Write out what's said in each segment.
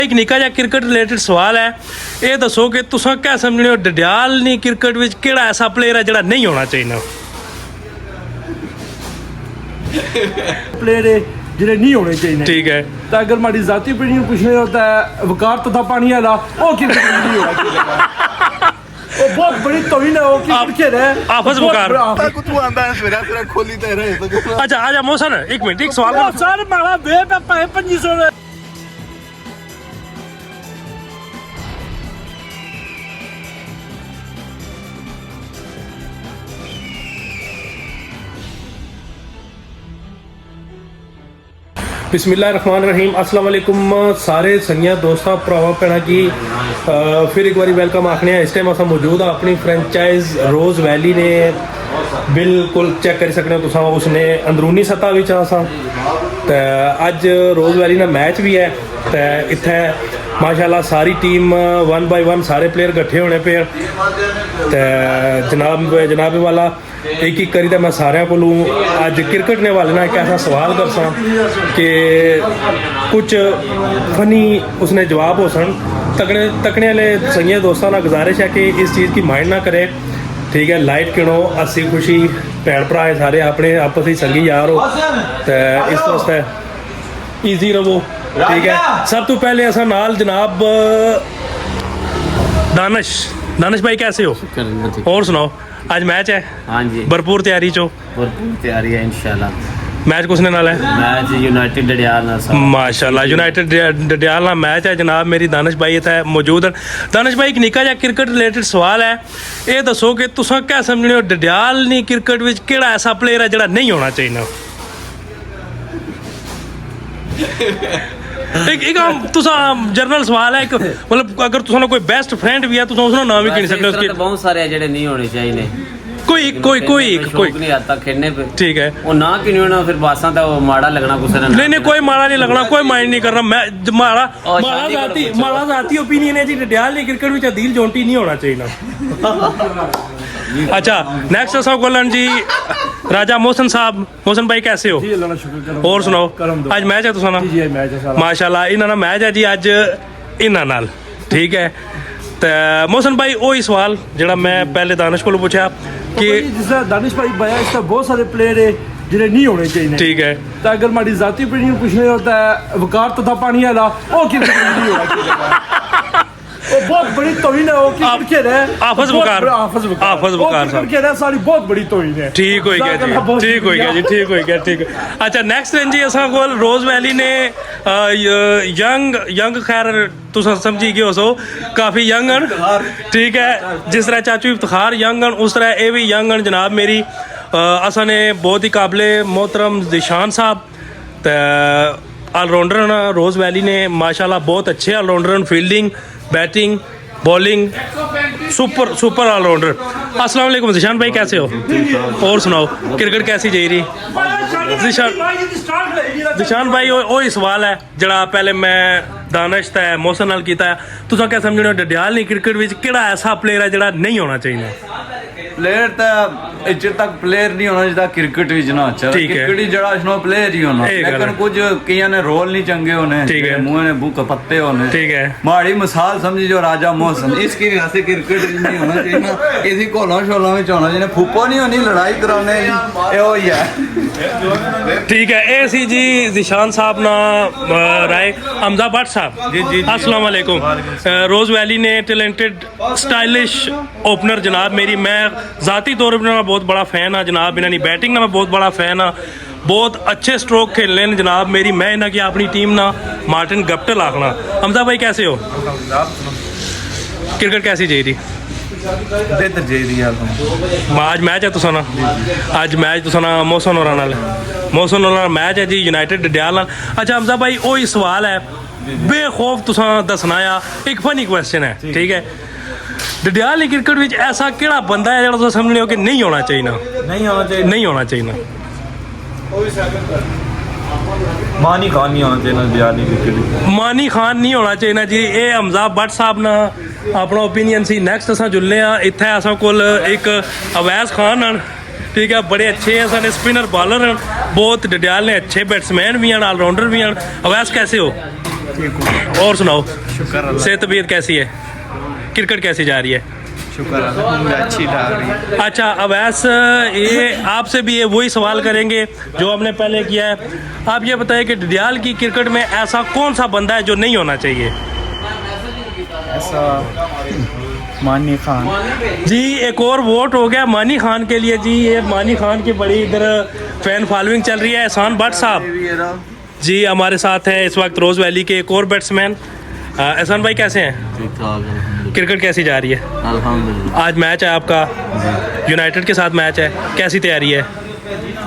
एक निक्का जिहा क्रिकेट रिलेटेड सवाल है, ये दसो कि तुसां क्या समझने हो डडियाल नहीं क्रिकेट विच केड़ा ऐसा प्लेयर है जिहड़ा नहीं होना चाहिए? प्लेयर है जिहड़े नहीं होने चाहिए। ठीक है, तो अगर हमारी जाती ओपिनियन पूछने होता है वकार तथा पानी वाला वो क्रिकेट नहीं होना चाहिए। वो बहुत बड़ी तोहिन है, वो क्रिकेट है आफस वकार। तू आंदा है सवेरे सवेरे खोली ते रहे तो अच्छा आजा मोहसन, एक मिनट, एक सवाल कर। सर मारा बे पे 2500 बिस्मिल्लाहिर्रहमानिर्रहीम। अस्सलाम वालेकुम सारे संगिया दोस्तों भरावां भैणां की फिर एक बारी वेलकम आखने। इस टाइम अस मौजूद हाँ अपनी फ्रेंचाइज रोज़ वैली ने बिल्कुल चेक कर सकते हो तुसां उसने अंदरूनी सतह विच असां ते अज रोज़ वैली ना मैच भी है ते इत्थे माशाल्लाह सारी टीम 1 बाय 1 सारे प्लेयर इकट्ठे होने पे ते जनाब वाला एक एक करी मैं सारे को अज क्रिकेट ने वाले ना एक ऐसा सवाल करसा कि कुछ फनी उसने जवाब हो सन तकने वाले संगिया दोस्तों का गुजारिश है कि इस चीज़ की माइंड ना करे। ठीक है, लाइट किनो हसी खुशी भैन भरा है सारे अपने आपस ही संगी यार हो तो इस वास्ते ईजी रवो। ठीक है, सब तो पहले असा नाल जनाब दानिश भाई कैसे हो? और सुनाओ, आज मैच है? हाँ जी, भरपूर तैयारी चो? भरपूर तैयारी है इंशाल्लाह। मैच किसने नाल है? मैच यूनाइटेड डडियाल नाल। माशाल्लाह यूनाइटेड डडियाल नाल मैच है जनाब। मेरी दानिश भाई इत्थे मौजूद हैं। दानिश भाई एक निक्का जिहा क्रिकेट रिलेटेड सवाल है, ये दसो कि तुसां क्या समझने हो डडियाल नहीं क्रिकेट विच केड़ा ऐसा प्लेयर है जिहड़ा नहीं होना चाहिए? एक आम तुसा जनरल सवाल है, मतलब अगर तुसा कोई बेस्ट फ्रेंड भी है तुसा उसका नाम भी गिन सकते हो। उसके बहुत सारे जेडे नहीं होने चाहिए। कोई नहीं आता खेलने पे। ठीक है, वो ना क्यों नहीं होना, फिर बासा तो माड़ा लगना कुछ नहीं कोई माड़ा नहीं लगना, कोई माइंड नहीं करना। मैं माड़ा जाती ओपिनियन है जी डडियाल नहीं क्रिकेट में दिल जोंटी नहीं होना चाहिए। अच्छा नेक्स्ट असा बोलन जी राजा मोहसन साहब। मोहसन भाई कैसे हो? जी अल्लाह का शुक्र। और सुनाओ, आज मैच है तुसा ना? जी मैच है सारा माशाल्लाह इन्हां दा मैच है जी अज इन्हां नाल। ठीक है, तो मोहसन भाई वही सवाल जिहड़ा मैं पहले दानिश को पूछा कि जिस दानिश भाई बया इसका बहुत सारे प्लेयर है जिन्हें नहीं होने चाहिए। ठीक है, तो अगर हमारी जाती ओपिनियन पूछने होता है वकार तथा पानी वाला वो क्रिकेट नहीं होना चाहिए। वो बहुत बड़ी तोहिन है, वो क्रिकेट है आफस वकार क्रिकेट है सारी बहुत बड़ी तोहिन है। ठीक हो गया जी, ठीक हो गया जी, ठीक हो गया, ठीक है। अच्छा नेक्स्ट रेंज जी असा कोल रोज़ वैली ने यंग खैर तुम समझी गए हो काफ़ी यंग हैं। ठीक है, जिस तरह चाचू इफ्तिखार यंग हैं उस तरह ये भी यंग हैं जनाब। मेरी असा ने बहुत ही काबिले मोहतरम जिशान साहब तो ऑलराउंडर ना रोज़ वैली ने माशाल्लाह बहुत अच्छे allrounder, fielding batting bowling super allrounder. अस्सलाम वालेकुम जिशान भाई कैसे हो? और सुनाओ क्रिकेट कैसी जा रही? जिशान भाई वही सवाल है जड़ा पहले मैं दानिश ते मोहसन नाल कीता। तुसा क्या समझने हो डडियाल नहीं क्रिकेट विच केड़ा ऐसा प्लेयर है जड़ा नहीं होना चाहिए? प्लेयर तो इच्चे तक प्लेयर नहीं होना जिदा क्रिकेट विच ना अच्छा क्रिकेट ही जड़ा इसनो प्लेयर ही होना, लेकिन कुछ कईयां ने रोल नहीं चंगे होने, मुंह ने बुक पत्ते होने। ठीक है, माड़ी मिसाल समझी जो राजा मोहसन, इसकी वजह से क्रिकेट नहीं होना चाहिए ना, किसी कोलों शोलों में होना चाहिए, फुप्पो नहीं होनी लड़ाई कराने यो ही है। ठीक है, ए सी जी जिशान साहब ना राय हमजा भट्ट साहब। जी अस्सलाम वालेकुम। रोज़ वैली ने टैलेंटेड स्टाइलिश ओपनर जनाब मेरी, मैं ज़ाती तौर पर बहुत बड़ा फ़ैन हाँ जनाब। इन्होंने बैटिंग ना मैं बहुत बड़ा फ़ैन हाँ, बहुत अच्छे स्ट्रोक खेलने हैं जनाब मेरी। मैं इन्हें की अपनी टीम ना मार्टिन गप्टिल आखना। हमजा भाई कैसे हो? क्रिकेट कैसी जा रही? बेहतर जा रही है। आज मैच है तुसा ना? आज मैच तुसा ना मोहसन होरां नाल? मोहसन होरां मैच है जी यूनाइटेड डडियाल नाल। अच्छा हमजा भाई वही सवाल है बेखौफ तुसा दसना आ, एक फनी क्वेश्चन है। ठीक है, डडियाल क्रिकेट विच ऐसा केड़ा बंदा है जो समझने हो कि नहीं होना चाहिए? नहीं होना चाहिए ना मानी खान नहीं होना चाहिए क्रिकेट। मानी खान नहीं होना चाहिए जी। ये हमजा भट्ट साहब ना अपना ओपीनियन सी। नैक्सट अस जुल्ले हाँ इत्थे असा कोल एक अवैस खान हैं। ठीक है, बड़े अच्छे हैं सारे स्पिनर बॉलर हैं बहुत। डडियाल ने अच्छे बैट्समैन भी हैं, ऑलराउंडर भी हैं। अवैस कैसे हो? ठीक हूँ। और सुनाओ, शुक्र अल्लाह। सेहत तबीयत कैसी है? क्रिकेट कैसी जा रही है? शुक्र अल्लाह, अच्छी जा रही है। अच्छा अवैस, ये आपसे भी ये वही सवाल करेंगे जो हमने पहले किया है। आप ये बताएं कि डडियाल की क्रिकेट में ऐसा कौन सा बंदा है जो नहीं होना चाहिए? ऐसा मानी खान। जी एक और वोट हो गया मानी खान के लिए जी। ये मानी खान की बड़ी इधर फैन फॉलोइंग चल रही है। एहसान भट्ट साहब जी हमारे साथ हैं इस वक्त रोज़ वैली के एक और बैट्समैन। एहसान भाई कैसे हैं? ठीक ठाक, क्रिकेट कैसी जा रही है? अल्हम्दुलिल्लाह। आज मैच है आपका, यूनाइटेड के साथ मैच है, कैसी तैयारी है?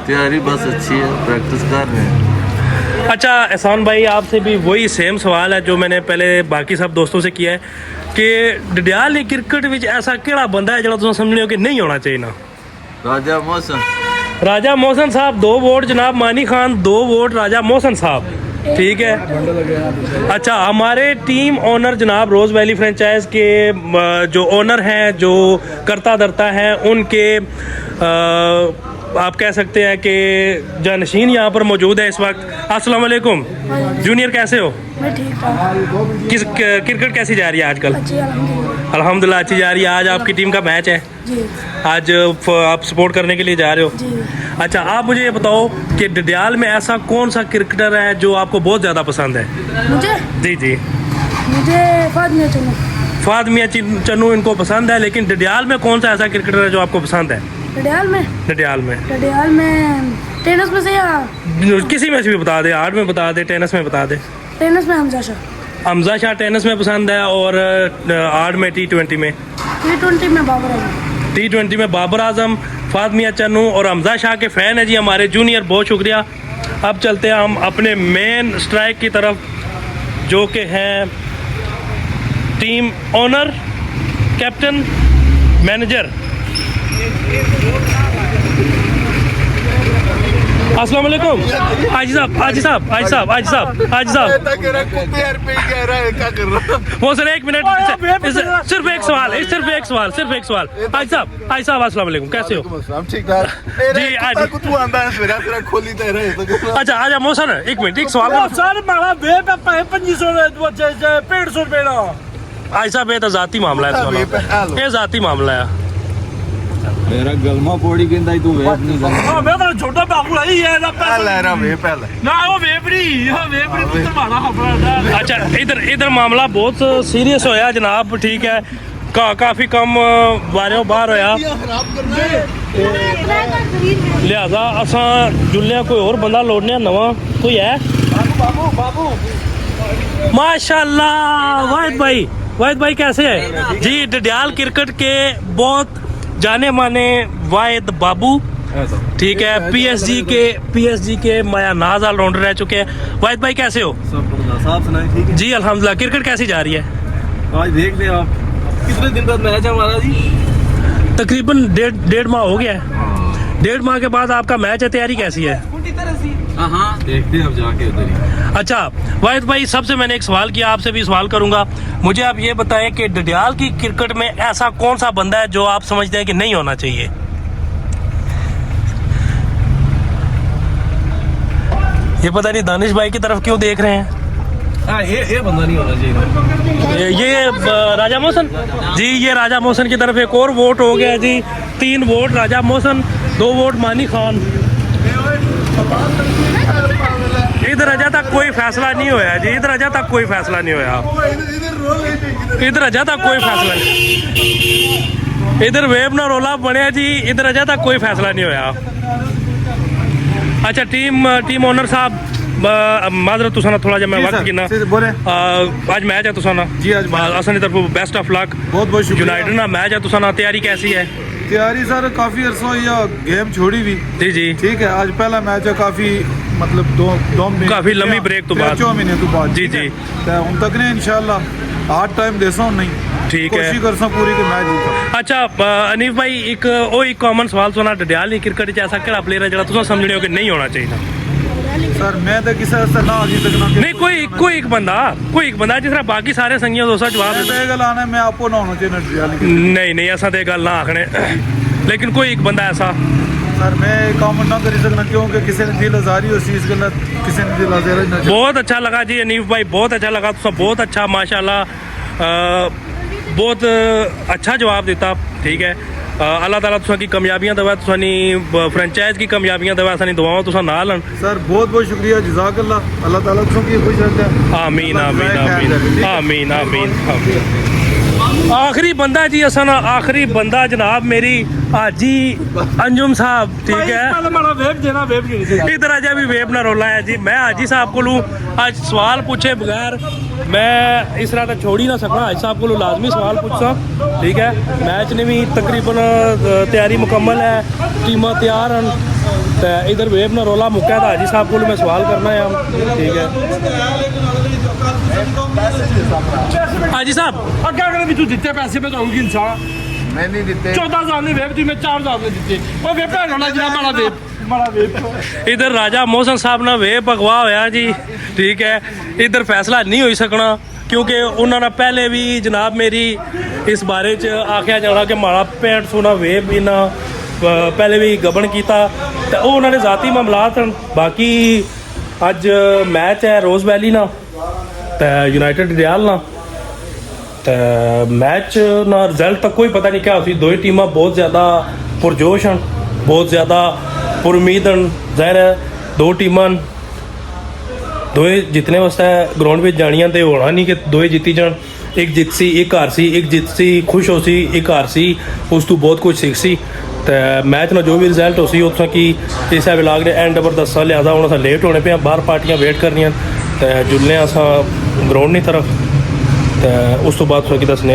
तैयारी बस अच्छी है, प्रैक्टिस कर रहे हैं। अच्छा एहसान भाई, आपसे भी वही सेम सवाल है जो मैंने पहले बाकी सब दोस्तों से किया है कि डडियाल क्रिकेट में ऐसा केड़ा बंदा है जो तुम समझने हो कि नहीं होना चाहिए ना? राजा मोहसन। राजा मोहसन साहब 2 वोट, जनाब मानी खान 2 वोट, राजा मोहसन साहब, ठीक है। अच्छा हमारे टीम ओनर जनाब रोज़ वैली फ्रेंचाइज के जो ओनर हैं, जो करता धरता हैं, उनके आप कह सकते हैं कि जानशीन यहाँ पर मौजूद है इस वक्त। अस्सलाम वालेकुम जूनियर, कैसे हो? मैं ठीक हूँ। किस क्रिकेट कैसी जा रही है आजकल? अच्छी अल्हम्दुलिल्लाह। अल्हम्दुलिल्लाह अच्छी जा रही है। आज आपकी टीम का मैच है, जी आज आप सपोर्ट करने के लिए जा रहे हो? जी। अच्छा आप मुझे ये बताओ कि डडियाल में ऐसा कौन सा क्रिकेटर है जो आपको बहुत ज़्यादा पसंद है? मुझे जी जी, मुझे फाद मियां चन्नू। फाद मियां चन्नू इनको पसंद है, लेकिन डडियाल में कौन सा ऐसा क्रिकेटर है जो आपको पसंद है? डडियाल में डडियाल में टेनिस में से या किसी में से भी बता दे, आर्ट में बता दे, टेनिस में बता दे। टेनिस में हमजा शाह। हमजा शाह टेनिस में पसंद है, और आर्ट में T20 में? T20 में बाबर आजम। T20 में बाबर आजम, फाद मियां चन्नू और हमजा शाह के फ़ैन है जी हमारे जूनियर, बहुत शुक्रिया। अब चलते हैं हम अपने मेन स्ट्राइक की तरफ जो कि हैं टीम ओनर, कैप्टन, मैनेजर। अस्सलाम वालेकुम हाजी साहब, हाजी साहब, हाजी साहब, हाजी साहब, हाजी साहब। वो सर 1 मिनट, सिर्फ एक सवाल, सिर्फ एक सवाल, सिर्फ एक सवाल। हाजी साहब, हाजी साहब अस्सलाम वालेकुम, कैसे हो? जी आज अच्छा आजा मोहसन, 1 मिनट, एक सवाल सर मारा बे पे 2500 रुपए ना। हाजी साहब ये तो ज़ाती मामला है, ये ज़ाती मामला है। मेरा गलमा पौड़ी कहता तू वेट नहीं कर। हां मैं तो छोटा बाबू आई है ना ले रहा वे पहले ना वो वेबरी पुत्र मारा खबर। अच्छा इधर मामला बहुत सीरियस होया जनाब, ठीक है, काफ़ी कम बारियों बाहर होया, लिहाजा असा जुल्ले कोई और बंदा लोड़ने नवा कोई है? माशाल्लाह वाहिद भाई कैसे है जी? डडियाल क्रिकेट के बहुत जाने माने वाहिद बाबू, ठीक है, पीएसजी के माया नाज ऑलराउंडर रह चुके हैं। वाहिद भाई कैसे हो? साहब सुनाए ठीक है जी अल्हम्दुलिल्लाह। क्रिकेट कैसी जा रही है? आज देख ले आप, कितने दिन बाद मैच है हमारा जी? तकरीबन डेढ़ माह हो गया है। 1.5 माह के बाद आपका मैच है, तैयारी कैसी है? हाँ देखते हैं अब जाके उधर ही। अच्छा वाहिद भाई, सबसे मैंने एक सवाल किया, आपसे भी सवाल करूंगा। मुझे आप ये बताएं कि डडियाल की क्रिकेट में ऐसा कौन सा बंदा है जो आप समझते हैं कि नहीं होना चाहिए? ये पता नहीं दानिश भाई की तरफ क्यों देख रहे हैं। हां ये बंदा नहीं होना चाहिए। ये राजा मोहसन जी, ये राजा मोहसन की तरफ एक और वोट हो गया जी। 3 वोट राजा मोहसन, 2 वोट मानी खान। इधर अजा तक कोई फैसला नहीं होया जी, इधर अजा तक कोई फैसला नहीं होया, इधर अजा तक कोई फैसला नहीं, इधर वेब ना रोला बने जी, इधर अजा तक कोई फैसला नहीं होया। अच्छा टीम ओनर साहब माजरत तुसाना थोड़ा जा मैं वक्त गिना बोले आज मैच है तुसाना जी, आज असनी तरफ बेस्ट ऑफ लक। बहुत शुक्रिया। यूनाइटेड ना मैच है तुसाना, तैयारी कैसी है? तैयारी सर काफी अरसा हुई है, गेम छोड़ी भी जी जी, ठीक है। आज पहला मैच है, काफी मतलब दो महीने, काफी लंबी ब्रेक तो बाद, 4 महीने तो बाद जी जी। हम तक ने इंशाल्लाह हार्ड टाइम देसा हूं नहीं, ठीक है, कोशिश करसा पूरी के मैच जीता। अच्छा अनीफ भाई एक कॉमन सवाल सुना, डडियाल क्रिकेट ऐसा केड़ा प्लेयर है जो तुम समझने हो कि नहीं होना चाहिए? सर मैं तो किसी से ना अभी तक ना नहीं कोई एक बंदा जिस तरह बाकी सारे संगियों दोस्तों जवाब ये गल आना मैं आपको ना होना चाहिए नहीं ऐसा तो गल ना आखने, लेकिन कोई एक बंदा ऐसा सर मैं कॉमेंट ना कर सकना क्योंकि किसी ने दिल आजारी उस चीज़ गलत किसी ने दिल आजारी ना बहुत अच्छा लगा जी अनीफ भाई, बहुत अच्छा लगा, तुसा बहुत अच्छा माशाल्लाह बहुत अच्छा जवाब दिता। ठीक है, अल्लाह ताला तुसा की कामयाबियां दवा, तुसानी फ्रेंचाइज की कामयाबियां दवा, सानी दुआओं तुसा नाल हन। सर बहुत बहुत शुक्रिया जज़ाकल्लाह, अल्लाह ताला तुम की खुश रखे। आमीन आमीन आमीन आमीन आमीन आमीन। आखिरी बंदा जी असन आखिरी बंदा जनाब मेरी हाजी अंजुम साहब। ठीक है, माड़ा वेब देना, वेब नहीं देना। इधर अजा भी वेब ना रोला है जी। मैं हाजी साहब को आज सवाल पूछे बगैर मैं इस तरह तो छोड़ ही ना सकना। हाजी साहब को लाजमी सवाल पूछसा। ठीक है, मैच ने भी तकरीबन तैयारी मुकम्मल है, टीम तैयार हैं, तो इधर वेब ना रोला मुक्का तो हाजी साहब को मैं सवाल करना है। ठीक है हाजी साहब, अगर अगर भी तू जितने पैसे पे तो होगी इंसान मैं नहीं देते 14,000 ने वेब दी, मैं 4,000 ने दिते। वो वेब पे होना जरा बड़ा वेब इधर राजा मोहसन साहब ना वे भगवा होया जी। ठीक है, इधर फैसला नहीं हो सकना क्योंकि उन्होंने पहले भी जनाब मेरी इस बारे च आख्या जाना कि माड़ा पैंट सोना वेब इन्ना पहले भी गबन किया, तो वो उन्होंने ज़ाती मामलात हैं। बाकी अज मैच है रोज़ वैली ना तो यूनाइटेड रियाल ना, तो मैच ना रिजल्ट तक कोई पता नहीं क्या होती। दो ही टीमां बहुत ज़्यादा पुरजोश हैं, बहुत ज़्यादा पुरुमीद हैं। जाहिर है दो टीमां दो जितने वास्ते ग्राउंड में जानियां तो होना नहीं कि दो जीती जान। एक जित सी, एक हार सी, एक जित सी खुश हो सी, एक हार सी उस तो बहुत कुछ सीख सी। तो मैच ना जो भी रिजल्ट हो सी उस की इस विलाग ने एंड ओवर दसा, लिहाजा हूँ अस लेट होने पे बाहर पार्टियां वेट करनियां, तो जुलने अस ग्राउंड की तरफ, तो उस तो बाद की दसने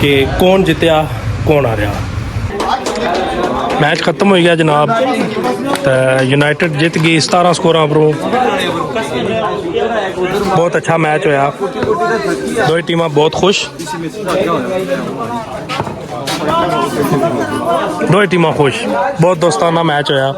कि कौन जितया कौन हारिया। मैच खत्म हो गया जनाब, तो यूनाइटेड जित गई 17 स्कोरां परों। बहुत अच्छा मैच होया, दो टीमां बहुत खुश, दो टीमां खुश, बहुत दोस्ताना मैच होया।